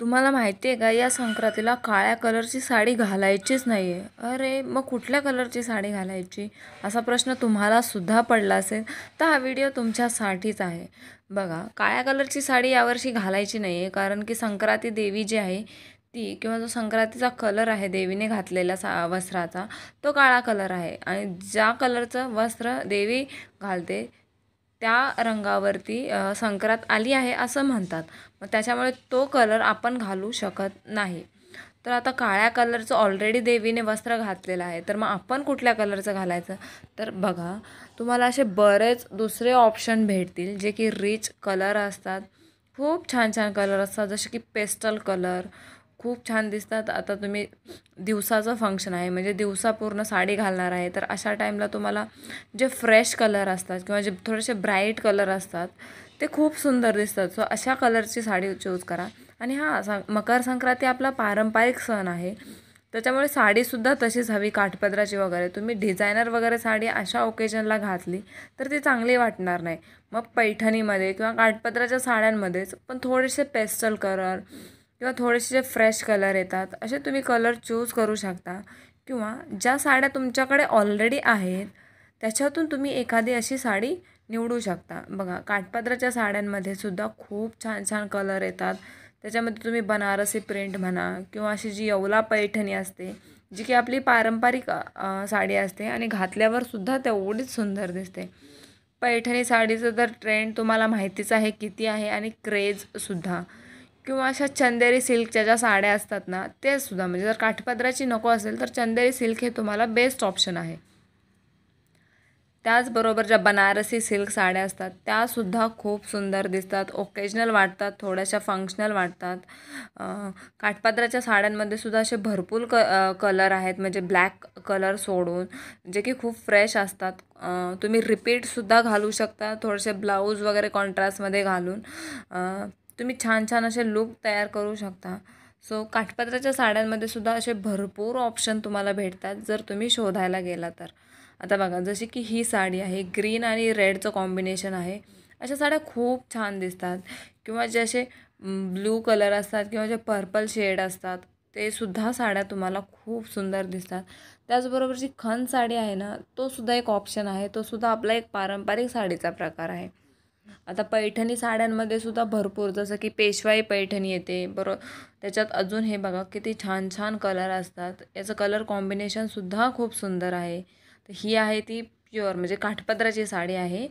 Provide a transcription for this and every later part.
तुम्हाला माहिती आहे का, या संक्रांतीला काळ्या कलरची साडी घालायचीच नाही आहे. अरे मग कुठल्या कलरची साडी घालायची, असा प्रश्न तुम्हाला सुद्धा पडला असेल, तर हा व्हिडिओ तुमच्यासाठीच आहे. बघा, काळ्या कलरची साडी यावर्षी घालायची नाही आहे, कारण की संक्रांती देवी जी आहे ती, किंवा जो संक्रांतीचा कलर आहे देवीने घातलेला वस्त्राचा, तो काळा कलर आहे. आणि ज्या कलरचं वस्त्र देवी घालते त्या रंगावरती संक्रांत आली आहे असं म्हणतात. मग त्याच्यामुळे तो कलर आपण घालू शकत नाही. तर आता काळ्या कलरचं ऑलरेडी देवीने वस्त्र घातलेलं आहे, तर मग आपण कुठल्या कलरचं घालायचं? तर बघा, तुम्हाला असे बरेच दुसरे ऑप्शन भेटतील जे की रिच कलर असतात. खूप छान छान कलर असतात, जसे की पेस्टल कलर खूप छान दिसतात. आता तुम्ही दिवसाचं फंक्शन आहे, म्हणजे दिवसा पूर्ण साडी घालणार आहे, तर अशा टाईमला तुम्हाला जे फ्रेश कलर असतात किंवा जे थोडेसे ब्राईट कलर असतात ते खूप सुंदर दिसतात. सो अशा कलरची साडी चूज करा. आणि हां, मकर संक्रांती आपला पारंपरिक सण आहे, त्याच्यामुळे साडीसुद्धा तशीच हवी, काठपदराची वगैरे. तुम्ही डिझायनर वगैरे साडी अशा ओकेजनला घातली तर ती चांगली वाटणार नाही. मग पैठणीमध्ये किंवा काठपदराच्या साड्यांमध्येच पण थोडेसे पेस्टल कलर किंवा थोडेसे जे फ्रेश कलर येतात असे तुम्ही कलर चूज करू शकता. किंवा ज्या साड्या तुमच्याकडे ऑलरेडी आहेत त्याच्यातून तुम्ही एखादी अशी साडी निवडू शकता. बघा, काठपदराच्या साड्यांमध्ये सुद्धा खूप छान छान कलर येतात. त्याच्यामध्ये तुम्ही बनारसी प्रिंट म्हणा किंवा अशी जी येवला पैठणी असते, जी की आपली पारंपरिक साडी असते आणि घातल्यावर सुद्धा तेवढीच सुंदर दिसते. पैठणी साडीचं तर ट्रेंड तुम्हाला माहितीच आहे किती आहे, आणि क्रेजसुद्धा. किंवा अशा चंदेरी सिल्कच्या ज्या साड्या असतात ना, ते सुद्धा, म्हणजे जर काठपदराची नको असेल तर चंदेरी सिल्क हे तुम्हाला बेस्ट ऑप्शन आहे. त्याचबरोबर ज्या बनारसी सिल्क साड्या असतात त्यासुद्धा खूप सुंदर दिसतात, ओकेजनल वाटतात, थोड्याशा फंक्शनल वाटतात. काठपदराच्या साड्यांमध्ये सुद्धा असे भरपूर कलर आहेत, म्हणजे ब्लॅक कलर सोडून, जे की खूप फ्रेश असतात. तुम्ही रिपीटसुद्धा घालू शकता, थोडेसे ब्लाऊज वगैरे कॉन्ट्रास्टमध्ये घालून तुम्ही छान छान असे लुक तयार करू शकता. सो काठपदराच्या साड्यांमध्ये सुद्धा असे भरपूर ऑप्शन तुम्हाला भेटतात जर तुम्ही शोधायला गेला तर. आता बघा, जशी की ही साडी आहे, ग्रीन आणि रेडचं कॉम्बिनेशन आहे. अशा साड्या खूप छान दिसतात. किंवा जे असे ब्लू कलर असतात किंवा जे पर्पल शेड असतात ते सुद्धा साड्या तुम्हाला खूप सुंदर दिसतात. त्याचबरोबर जी खण साडी आहे ना, तो सुद्धा एक ऑप्शन आहे, तो सुद्धा आपला एक पारंपरिक साडीचा प्रकार आहे. आता पैठणी साड्यांमध्ये सुद्धा भरपूर, जसं की पेशवाई पैठणी येते बरोबर. त्याच्यात अजून हे बघा किती छान छान कलर असतात, याचं कलर कॉम्बिनेशनसुद्धा खूप सुंदर आहे. तर ही आहे ती प्युअर म्हणजे काठपदराची साडी आहे.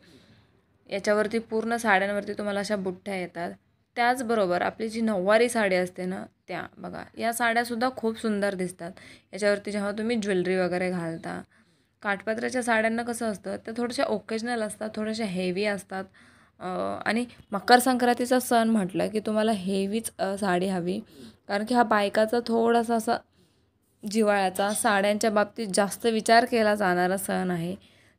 याच्यावरती पूर्ण साड्यांवरती तुम्हाला अशा बुट्ट्या येतात. त्याचबरोबर आपली जी नऊवारी साडी असते ना, त्या बघा, या साड्यासुद्धा खूप सुंदर दिसतात याच्यावरती जेव्हा तुम्ही ज्वेलरी वगैरे घालता. काठपदराच्या साड्यांना कसं असतं, त्या थोड्याशा ओकेजनल असतात, थोड्याशा हेवी असतात. आणि मकर संक्रांतीचा सण म्हटलं की तुम्हाला हेवीच साडी हवी, कारण की हा बायकाचा थोडासा असा जिव्हाळ्याचा, साड्यांच्या बाबतीत जास्त विचार केला जाणारा सण आहे.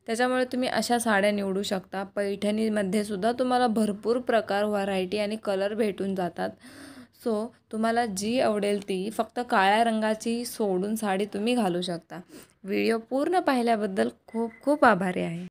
त्याच्यामुळे तुम्ही अशा साड्या निवडू शकता. पैठणीमध्ये सुद्धा तुम्हाला भरपूर प्रकार, व्हरायटी आणि कलर भेटून जातात. सो तुम्हाला जी आवडेल ती, फक्त काळ्या रंगाची सोडून साडी तुम्ही घालू शकता. व्हिडिओ पूर्ण पाहिल्याबद्दल खूप खूप आभारी आहे.